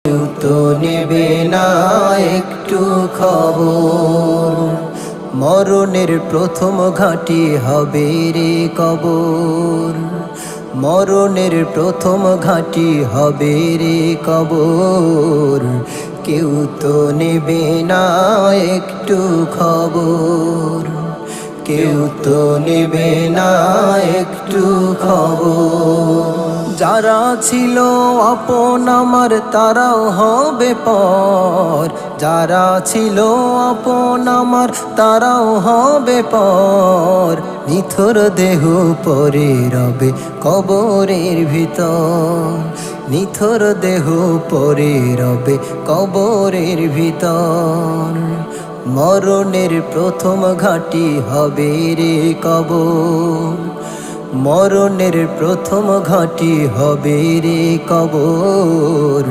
কেউ তো নেবে না একটু খবর। মরণের প্রথম ঘাঁটি হবে রে কবর। মরণের প্রথম ঘাঁটি হবে রে কবর। কেউ তো নেবে না একটু খবর। কেউ তো নেবে না একটু খবর। যারা ছিল আপন আমার তারাও হবে পর। যারা ছিল আপন আমার তারাও হবে পর। নিথর দেহ পরে রবে কবরের ভিতর। নিথর দেহ পরে রবে কবরের ভিতর। মরণের প্রথম ঘাঁটি হবে রে কবর। মরণের প্রথম ঘাঁটি হবে রে কবর।